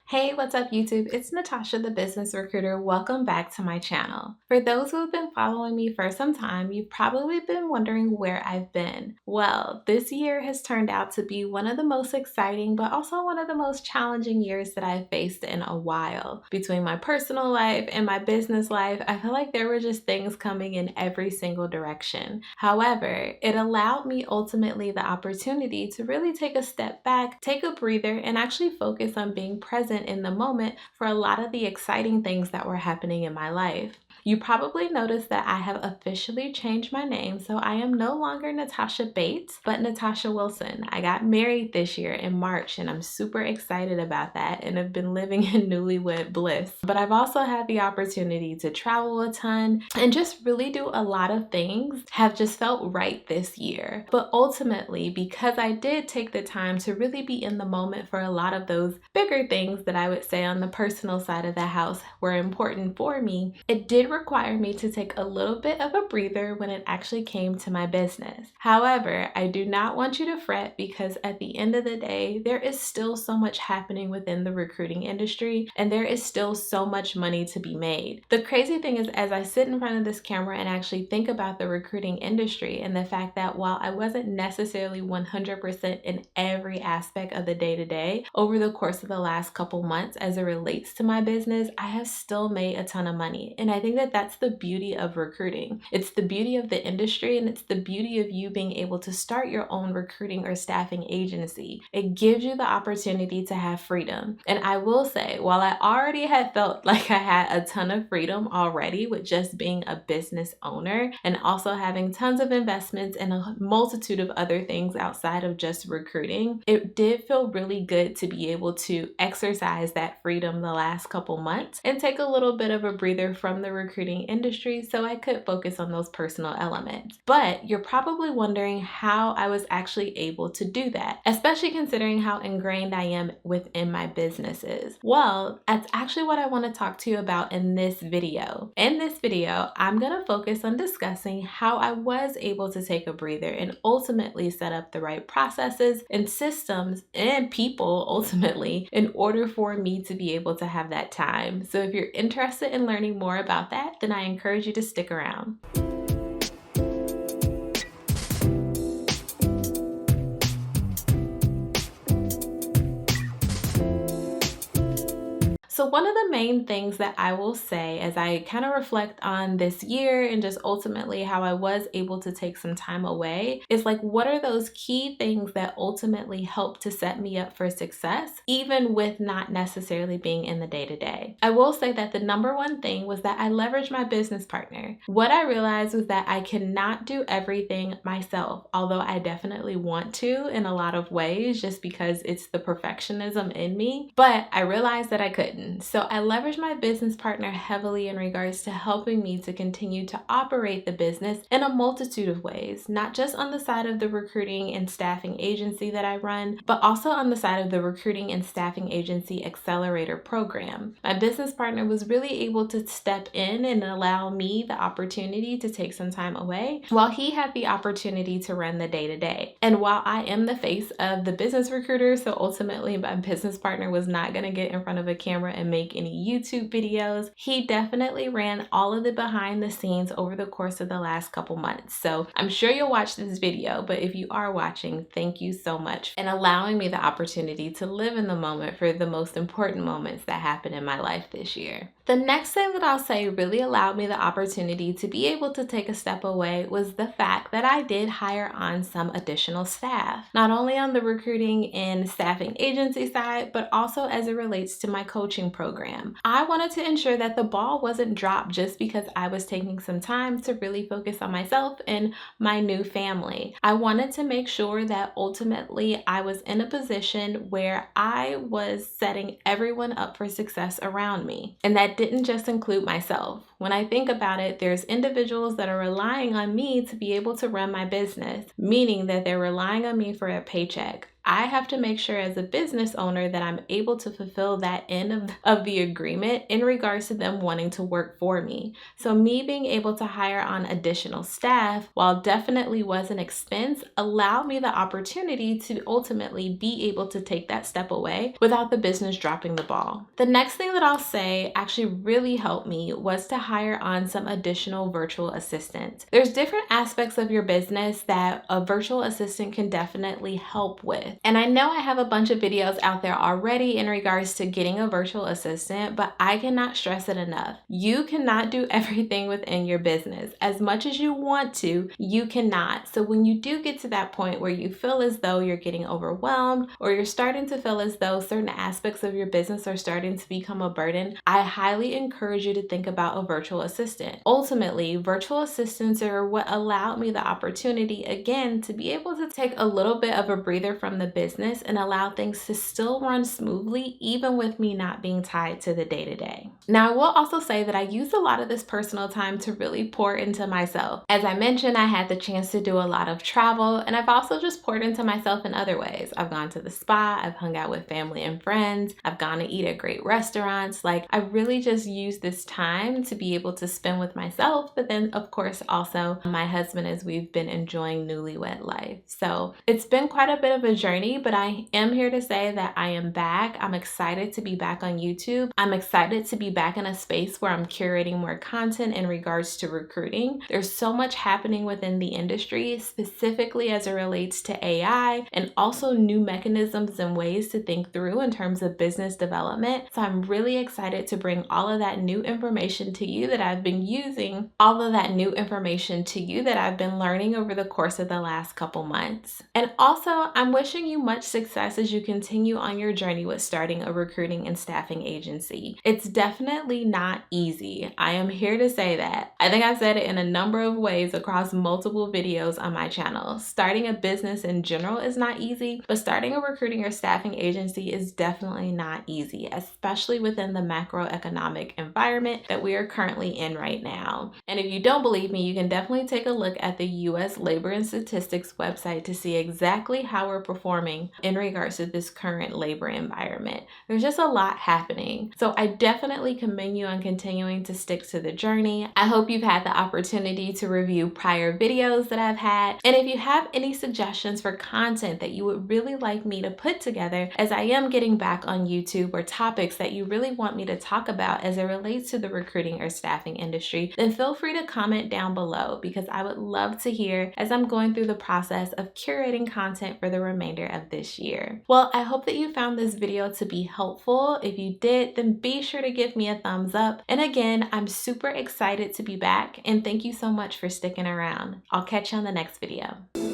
Hey, what's up YouTube? It's Natasha, the business recruiter. Welcome back to my channel. For those who have been following me for some time, you've probably been wondering where I've been. Well, this year has turned out to be one of the most exciting, but also one of the most challenging years that I've faced in a while. Between my personal life and my business life, I feel like there were just things coming in every single direction. However, it allowed me ultimately the opportunity to really take a step back, take a breather, and actually focus on being present in the moment for a lot of the exciting things that were happening in my life. You probably noticed that I have officially changed my name, so I am no longer Natasha Bates, but Natasha Wilson. I got married this year in March, and I'm super excited about that and have been living in newlywed bliss. But I've also had the opportunity to travel a ton and just really do a lot of things have just felt right this year. But ultimately, because I did take the time to really be in the moment for a lot of those bigger things that I would say on the personal side of the house were important for me, it did require me to take a little bit of a breather when it actually came to my business. However, I do not want you to fret because at the end of the day, there is still so much happening within the recruiting industry and there is still so much money to be made. The crazy thing is, as I sit in front of this camera and actually think about the recruiting industry and the fact that while I wasn't necessarily 100% in every aspect of the day-to-day over the course of the last couple months as it relates to my business, I have still made a ton of money. And I think that that's the beauty of recruiting. It's the beauty of the industry, and it's the beauty of you being able to start your own recruiting or staffing agency. It gives you the opportunity to have freedom. And I will say, while I already had felt like I had a ton of freedom already with just being a business owner and also having tons of investments and a multitude of other things outside of just recruiting, it did feel really good to be able to exercise that freedom the last couple months and take a little bit of a breather from the recruiting industry so I could focus on those personal elements. But you're probably wondering how I was actually able to do that, especially considering how ingrained I am within my businesses. Well, that's actually what I want to talk to you about in this video. In this video, I'm going to focus on discussing how I was able to take a breather and ultimately set up the right processes and systems and people ultimately in order for me to be able to have that time. So if you're interested in learning more about that, then I encourage you to stick around. So one of the main things that I will say as I kind of reflect on this year and just ultimately how I was able to take some time away is like, what are those key things that ultimately help to set me up for success, even with not necessarily being in the day-to-day? I will say that the number one thing was that I leveraged my business partner. What I realized was that I cannot do everything myself, although I definitely want to in a lot of ways just because it's the perfectionism in me, but I realized that I couldn't. So I leveraged my business partner heavily in regards to helping me to continue to operate the business in a multitude of ways, not just on the side of the recruiting and staffing agency that I run, but also on the side of the recruiting and staffing agency accelerator program. My business partner was really able to step in and allow me the opportunity to take some time away while he had the opportunity to run the day-to-day. And while I am the face of the business recruiter, so ultimately my business partner was not going to get in front of a camera and make any YouTube videos, he definitely ran all of the behind the scenes over the course of the last couple months. So I'm sure you'll watch this video, but if you are watching, thank you so much and allowing me the opportunity to live in the moment for the most important moments that happened in my life this year. The next thing that I'll say really allowed me the opportunity to be able to take a step away was the fact that I did hire on some additional staff, not only on the recruiting and staffing agency side, but also as it relates to my coaching program. I wanted to ensure that the ball wasn't dropped just because I was taking some time to really focus on myself and my new family. I wanted to make sure that ultimately I was in a position where I was setting everyone up for success around me. And that didn't just include myself. When I think about it, there's individuals that are relying on me to be able to run my business, meaning that they're relying on me for a paycheck. I have to make sure as a business owner that I'm able to fulfill that end of the agreement in regards to them wanting to work for me. So me being able to hire on additional staff, while definitely was an expense, allowed me the opportunity to ultimately be able to take that step away without the business dropping the ball. The next thing that I'll say actually really helped me was to hire on some additional virtual assistants. There's different aspects of your business that a virtual assistant can definitely help with. And I know I have a bunch of videos out there already in regards to getting a virtual assistant, but I cannot stress it enough. You cannot do everything within your business. As much as you want to, you cannot. So when you do get to that point where you feel as though you're getting overwhelmed or you're starting to feel as though certain aspects of your business are starting to become a burden, I highly encourage you to think about a virtual assistant. Ultimately, virtual assistants are what allowed me the opportunity again to be able to take a little bit of a breather from the business and allow things to still run smoothly even with me not being tied to the day-to-day. Now, I will also say that I used a lot of this personal time to really pour into myself. As I mentioned, I had the chance to do a lot of travel, and I've also just poured into myself in other ways. I've gone to the spa, I've hung out with family and friends, I've gone to eat at great restaurants. Like, I really just used this time to be able to spend with myself, but then of course also my husband, as we've been enjoying newlywed life. So it's been quite a bit of a journey, but I am here to say that I am back. I'm excited to be back on YouTube. I'm excited to be back in a space where I'm curating more content in regards to recruiting. There's so much happening within the industry, specifically as it relates to AI and also new mechanisms and ways to think through in terms of business development. So I'm really excited to bring all of that new information to you that I've been using, all of that new information to you that I've been learning over the course of the last couple months. And also, I'm wishing you much success as you continue on your journey with starting a recruiting and staffing agency. It's definitely not easy. I am here to say that. I think I've said it in a number of ways across multiple videos on my channel. Starting a business in general is not easy, but starting a recruiting or staffing agency is definitely not easy, especially within the macroeconomic environment that we are currently in right now. And if you don't believe me, you can definitely take a look at the US Labor and Statistics website to see exactly how we're performing in regards to this current labor environment. There's just a lot happening. So I definitely commend you on continuing to stick to the journey. I hope you've had the opportunity to review prior videos that I've had. And if you have any suggestions for content that you would really like me to put together, as I am getting back on YouTube, or topics that you really want me to talk about as it relates to the recruiting or staffing industry, then feel free to comment down below, because I would love to hear as I'm going through the process of curating content for the remainder of this year. Well, I hope that you found this video to be helpful. If you did, then be sure to give me a thumbs up. And again, I'm super excited to be back, and thank you so much for sticking around. I'll catch you on the next video.